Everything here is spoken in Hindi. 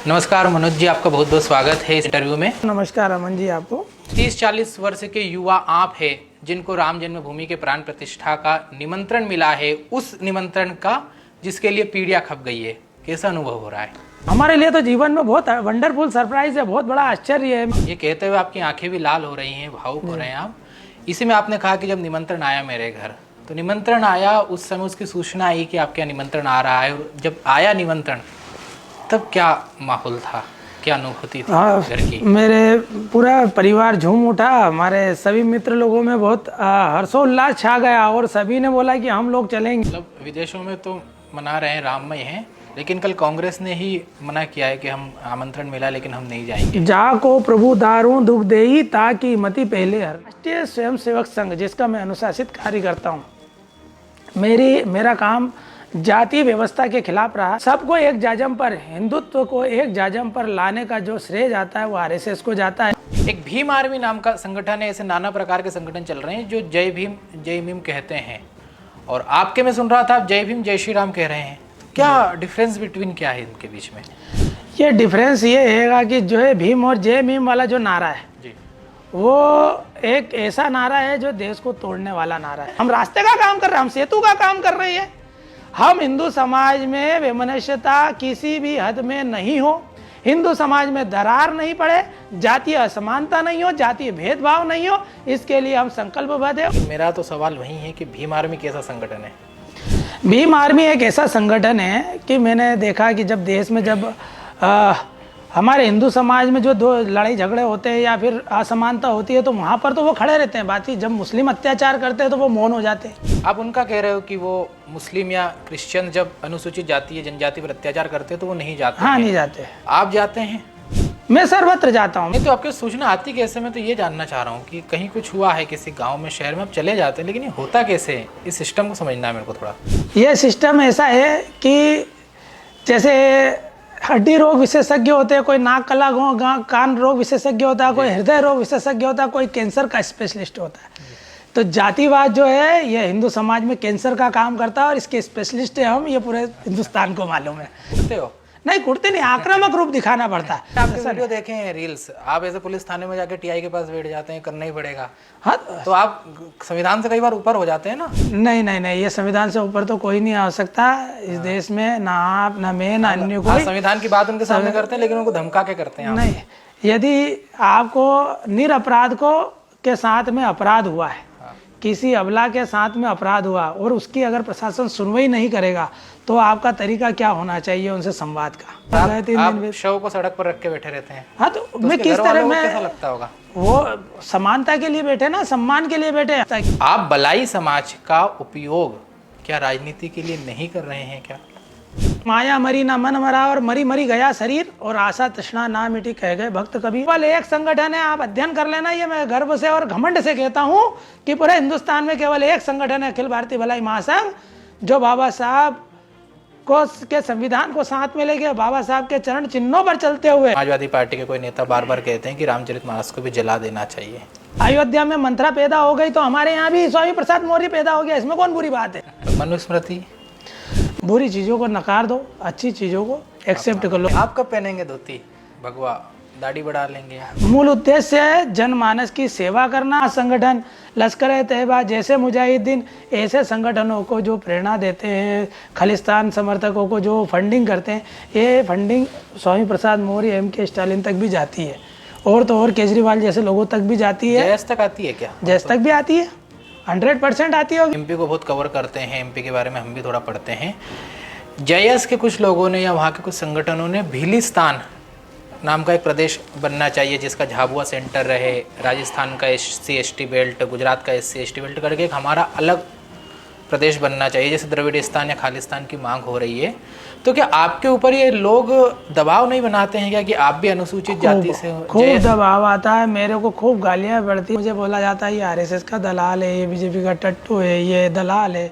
नमस्कार मनोज जी, आपका बहुत बहुत स्वागत है इस इंटरव्यू में। नमस्कार अमन जी, आपको 30-40 वर्ष के युवा आप हैं जिनको राम जन्मभूमि के प्राण प्रतिष्ठा का निमंत्रण मिला है, उस निमंत्रण का जिसके लिए पीढ़ियां खप गई है, कैसा अनुभव हो रहा है? हमारे लिए तो जीवन में बहुत वंडरफुल सरप्राइज है, बहुत बड़ा आश्चर्य है। ये कहते हुए आपकी आंखें भी लाल हो रही हैं, भावुक हो रहे हैं आप। इसी में आपने कहा कि जब निमंत्रण आया मेरे घर, तो निमंत्रण आया उस समय उसकी सूचना आई कि आपके यहाँ निमंत्रण आ रहा है, और जब आया निमंत्रण तब क्या माहौल था, क्या अनुभूति थी घर की? मेरे पूरा परिवार झूम उठा। हमारे सभी मित्र लोगों में बहुत हर्षोल्लास छा गया और सभी ने बोला कि हम लोग चलेंगे। मतलब विदेशों में तो मना रहे हैं, राममय हैं, लेकिन कल कांग्रेस ने ही मना किया है कि हम आमंत्रण मिला लेकिन हम नहीं जाएंगे। जा को प्रभु दारू दुख देई ताकि मति पहले हर। राष्ट्रीय स्वयंसेवक संघ जिसका मैं अनुशासित कार्य करता हूँ, मेरा काम जाति व्यवस्था के खिलाफ रहा। सबको एक जाजम पर, हिंदुत्व को एक जाजम पर लाने का जो श्रेय जाता है वो आरएसएस को जाता है। एक भीम आर्मी नाम का संगठन है, ऐसे नाना प्रकार के संगठन चल रहे हैं जो जय भीम जय भीम कहते हैं, और आपके मैं सुन रहा था आप जय भीम जय श्री राम कह रहे हैं। क्या डिफरेंस बिटवीन क्या है इनके बीच में? ये डिफरेंस ये है कि जो है भीम और जय भीम वाला जो नारा है जी, वो एक ऐसा नारा है जो देश को तोड़ने वाला नारा है। हम रास्ते का काम कर रहे हैं, हम सेतु का काम कर रहे हैं। हम हिंदू समाज में वैमनस्यता किसी भी हद में नहीं हो, हिंदू समाज में दरार नहीं पड़े, जातीय असमानता नहीं हो, जातीय भेदभाव नहीं हो, इसके लिए हम संकल्पबद्ध हैं। मेरा तो सवाल वही है कि भीम आर्मी कैसा संगठन है? भीम आर्मी एक ऐसा संगठन है कि मैंने देखा कि जब देश में जब हमारे हिंदू समाज में जो दो लड़ाई झगड़े होते हैं या फिर असमानता होती है तो वहाँ पर तो वो खड़े रहते हैं। बाकी जब मुस्लिम अत्याचार करते हैं तो वो मौन हो जाते हैं। आप उनका कह रहे हो कि वो मुस्लिम या क्रिश्चियन जब अनुसूचित जाति या जनजाति पर अत्याचार करते हैं तो वो नहीं जाते? हाँ, नहीं जाते। आप जाते हैं? मैं सर्वत्र जाता हूँ। नहीं तो आपके सूचना आती कैसे? मैं तो ये जानना चाह रहा हूँ कि कहीं कुछ हुआ है किसी गांव में, शहर में, आप चले जाते हैं, लेकिन ये होता कैसे है? इस सिस्टम को समझना है मेरे को थोड़ा। ये सिस्टम ऐसा है कि जैसे हड्डी रोग विशेषज्ञ होते हैं, कोई नाक गला कान रोग विशेषज्ञ होता है, कोई हृदय रोग विशेषज्ञ होता है, कोई कैंसर का स्पेशलिस्ट होता है। तो जातिवाद जो है ये हिंदू समाज में कैंसर का काम करता है और इसके स्पेशलिस्ट है हम, ये पूरे हिंदुस्तान को मालूम है। कुर्ते हो? नहीं, कुर्ते नहीं, आक्रामक रूप दिखाना पड़ता है। आपके वीडियो देखे हैं, रील्स, आप ऐसे पुलिस थाने में जाके टीआई के पास बैठ जाते हैं, करना ही पड़ेगा। हाँ, तो आप संविधान से कई बार ऊपर हो जाते हैं ना? नहीं नहीं नहीं, ये संविधान से ऊपर तो कोई नहीं आ सकता इस देश में, ना आप ना मैं ना अन्य कोई। संविधान की बात उनके सामने करते हैं लेकिन उनको धमका के करते हैं। नहीं, यदि आपको निरपराध को के साथ में अपराध हुआ है, किसी अबला के साथ में अपराध हुआ और उसकी अगर प्रशासन सुनवाई नहीं करेगा तो आपका तरीका क्या होना चाहिए उनसे संवाद का? आप शव को सड़क पर रख के बैठे रहते हैं। हाँ, तो मैं किस तरह में, कैसा लगता होगा? वो समानता के लिए बैठे ना, सम्मान के लिए बैठे। आप बलाई समाज का उपयोग क्या राजनीति के लिए नहीं कर रहे हैं क्या? माया मरी ना मन मरा और मरी मरी गया शरीर और आशा तृष्णा ना मिटी कह गए भक्त कबीर। केवल एक संगठन है, आप अध्ययन कर लेना। ये मैं गर्व से और घमंड से कहता हूँ कि पूरे हिंदुस्तान में केवल एक संगठन है, अखिल भारतीय भलाई महासंघ, जो बाबा साहब को के संविधान को साथ में लेके बाबा साहब के चरण चिन्हों पर चलते हुए। समाजवादी पार्टी के कोई नेता बार बार कहते हैं कि रामचरितमानस को भी जला देना चाहिए। अयोध्या में मंत्रा पैदा हो गई तो हमारे यहाँ भी स्वामी प्रसाद मौर्य पैदा हो गया, इसमें कौन बुरी बात है? मनुस्मृति, बुरी चीजों को नकार दो, अच्छी चीजों को एक्सेप्ट कर लो। आप कब पहनेंगे धोती, भगवा, दाढ़ी बढ़ा लेंगे? मूल उद्देश्य है जनमानस की सेवा करना। संगठन लश्कर-ए-तैयबा जैसे मुजाहिदीन ऐसे संगठनों को जो प्रेरणा देते हैं, खालिस्तान समर्थकों को जो फंडिंग करते हैं, ये funding Swami Prasad Maurya MK. Stalin तक भी जाती है, और तो और केजरीवाल जैसे लोगों तक भी जाती है। जयस तक आती है क्या? जयस तक भी आती है, 100% आती होगी। एमपी को बहुत कवर करते हैं, एमपी के बारे में हम भी थोड़ा पढ़ते हैं। जयस के कुछ लोगों ने या वहाँ के कुछ संगठनों ने भीलिस्तान नाम का एक प्रदेश बनना चाहिए जिसका झाबुआ सेंटर रहे, राजस्थान का SC/ST बेल्ट, गुजरात का SC/ST बेल्ट करके एक हमारा अलग प्रदेश बनना चाहिए, जैसे द्रविड़िस्तान या खालिस्तान की मांग हो रही है। तो क्या आपके ऊपर ये लोग दबाव नहीं बनाते हैं क्या कि आप भी अनुसूचित जाति से हो? खूब दबाव आता है, मेरे को खूब गालियाँ पड़ती है, मुझे बोला जाता है ये आरएसएस का दलाल है, ये बीजेपी का टट्टू है, ये दलाल है।